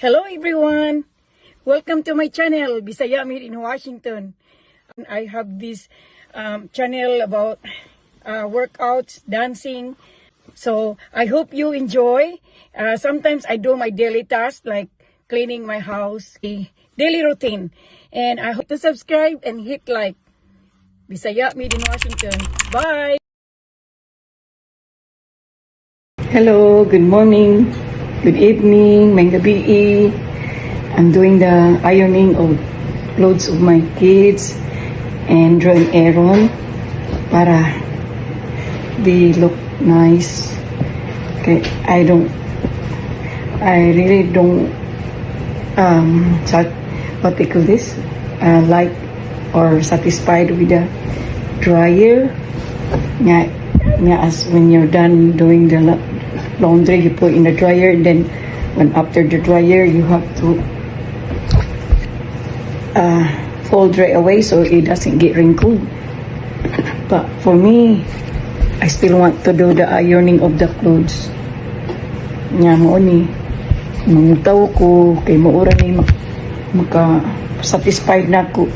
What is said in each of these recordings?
Hello everyone! Welcome to my channel, Bisaya here in Washington. I have this channel about workouts, dancing. So I hope you enjoy. Sometimes I do my daily tasks like cleaning my house, a daily routine. And I hope to subscribe and hit like. Bisaya made in Washington. Bye! Hello, good morning. Good evening, may gabi. I'm doing the ironing of clothes of my kids and drawing errand para they look nice. Okay, I really don't what they call this, like or satisfied with the dryer. Yeah, as when you're done doing the laundry, you put in the dryer, and then when after the dryer you have to fold right away so it doesn't get wrinkled. But for me, I still want to do the ironing of the clothes. Nga mo ni mangutaw ko kay maura ni maka satisfied na ko,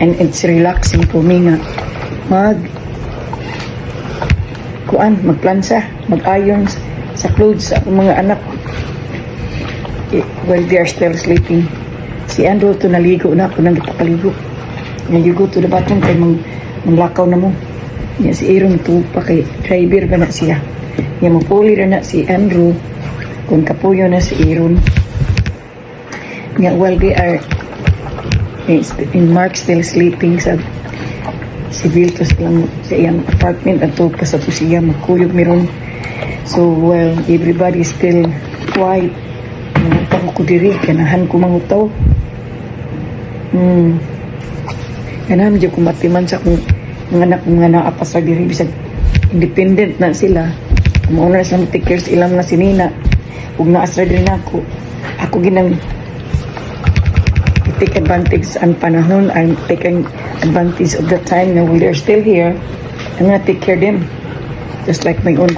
and it's relaxing for me nga magplansa, mag-iron sa clothes sa mga anak while they are still sleeping. Si Andrew to naligo na ako, nang ipapaligo. You go to the bathroom kay manglakaw na mo. Yan si Aaron to pa kay driver ba na siya. Yan mapuli na si Andrew kung kapuyo na si Aaron. Yan while they are in Mark still sleeping sa civil to silang sa iyang apartment at to sa to siya magkuyog meron. So while everybody is still quiet, mangutaw ko diri, kanahan ko mangutaw. Kanahan dyan ko matiman sa akong mga anak mga naapas sa diri, bisag independent na sila. Mauna na sila take care sa ilang na sinina. Huwag naasra diri na ako ginang take advantage ang panahon. I'm taking advantage of the time now they're still here. I'm gonna take care of them just like my own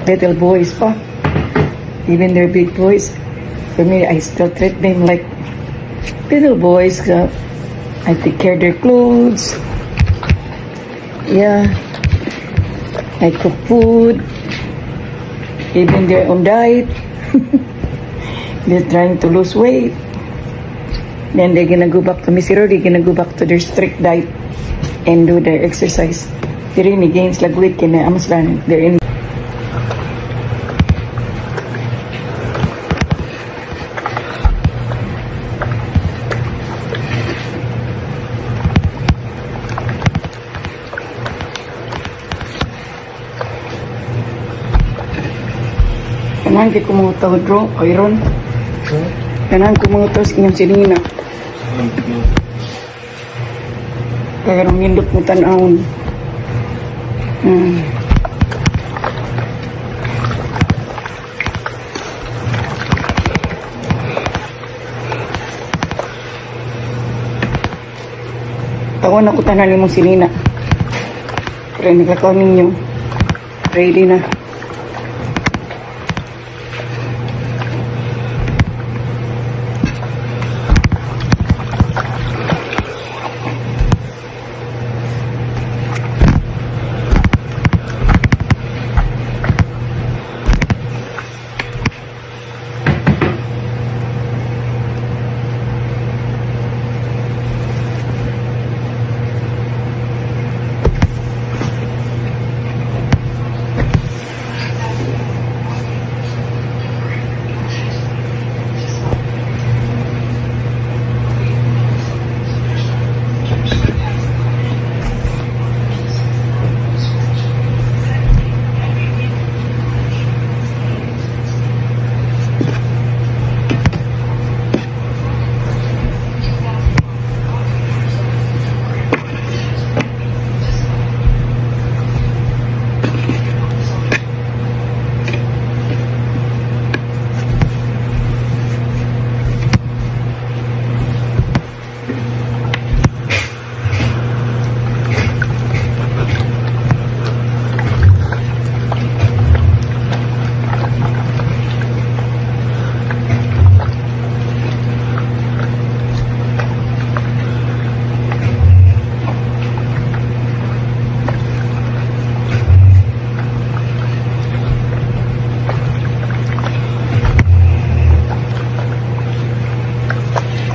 little boys pa. Even they're big boys, for me I still treat them like little boys. I take care of their clothes, yeah, I cook food, even they're on diet. They're trying to lose weight, then they're gonna go back to Missouri, they're gonna go back to their strict diet and do their exercise. They're in gains like weight, kaya amas lang they're in. Kanang di ko mga tawad ro, iron. Kanang ko mga tawad sa inyong sinina. Kaya nang nindot mo tanawon. Tawan ako tanan ni mong sinina. Pero naglakaw ninyo. Ready na.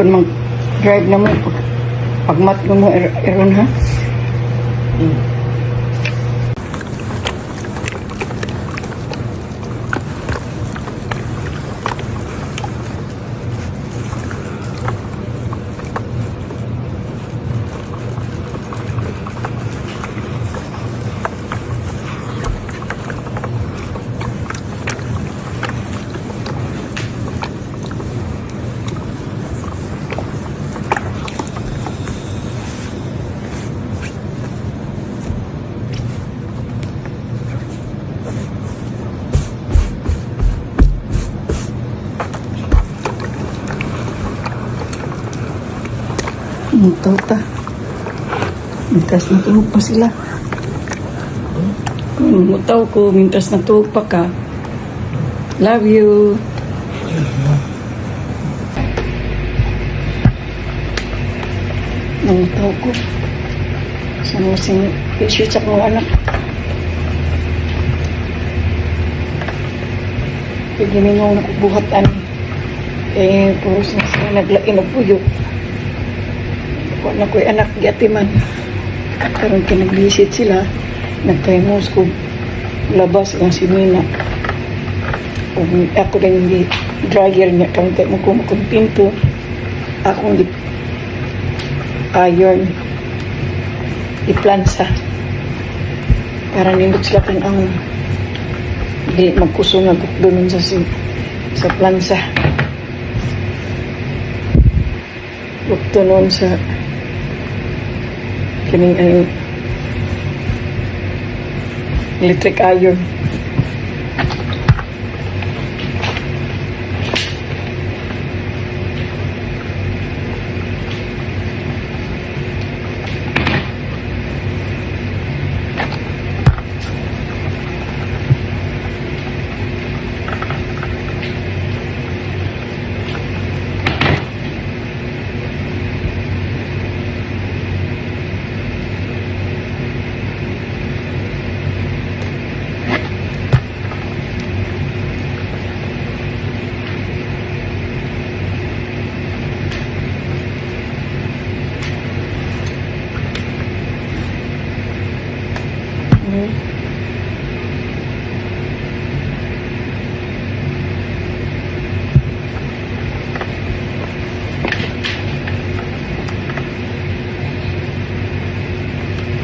Kung mag-drive na mo, pagmat mo eron ha. Mutaw ta. Mintas na tulog pa sila. Kung mutaw ko, mintas na tulog pa ka. Love you. Mutaw ko. Saan mo shoot sa mga anak. Kaya giningaw na kubuhatan. Puros na sila naglain o puyo. Wala ko'y anak giatiman. Karon kinag-visit sila, nagpahimus ko labas ang si Mina. O ako din yung dryer niya, kantay mo kumukuntinto. Akong iron, iplansa. Para nindot sila kung ang magkusong na doon sa plansa. Bukto noon sa kining electric iron.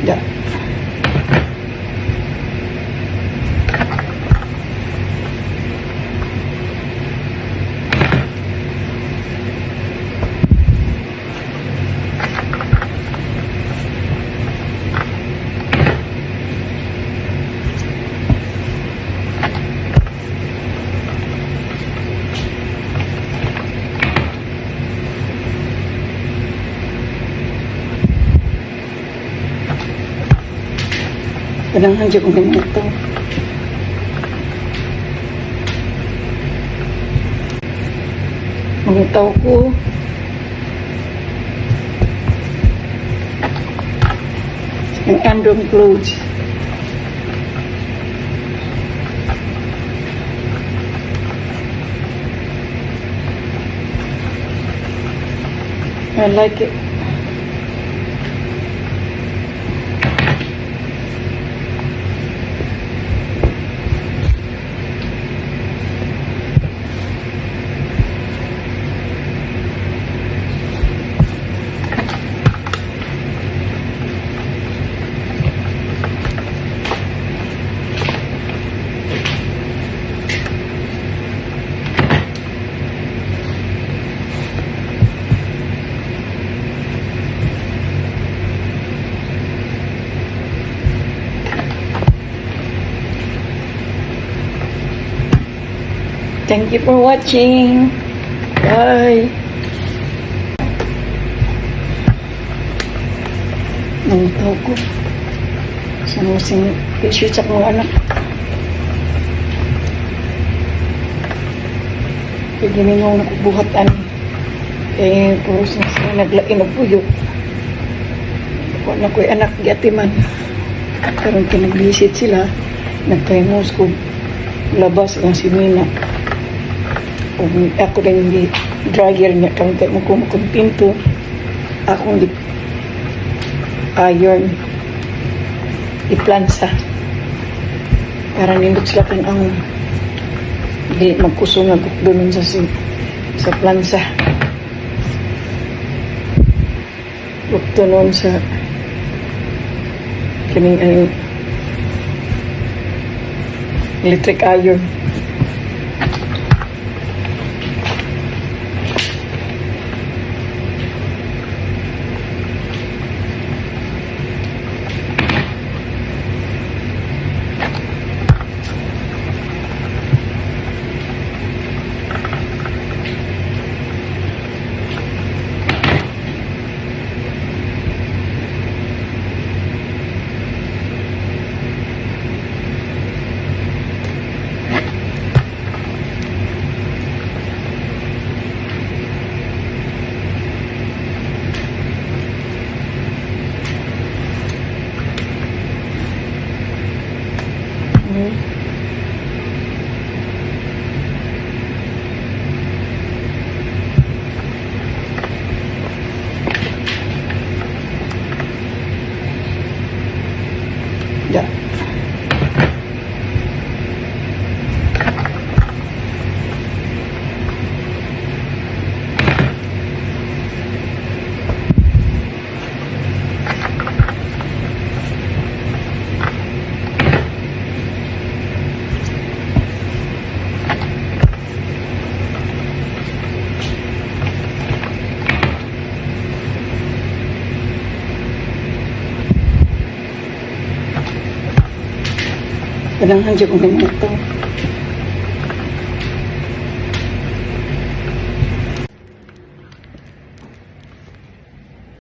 Yeah. Kadang-kadang dyan kong ganito. Mangutaw ko. Ang androm clothes. I like it. Thank you for watching. Bye. Nangutaw ko. Saan mo shoot sa mga anak. Kaya giningaw na kubuhatan. Puros na sila naglain o puyo. Wala ko'y anak giatiman. Karon kinag-visit sila, nagpahimus ko labas ang si Mina. ug ako rin hindi dryer niya kang kay mo kumpinto akong di iron iplansa para nindot sila ang di magkusong nga doon sa plansa ukto noon sa kining electric iron. Ya. Kadang-kadang ko ng ito.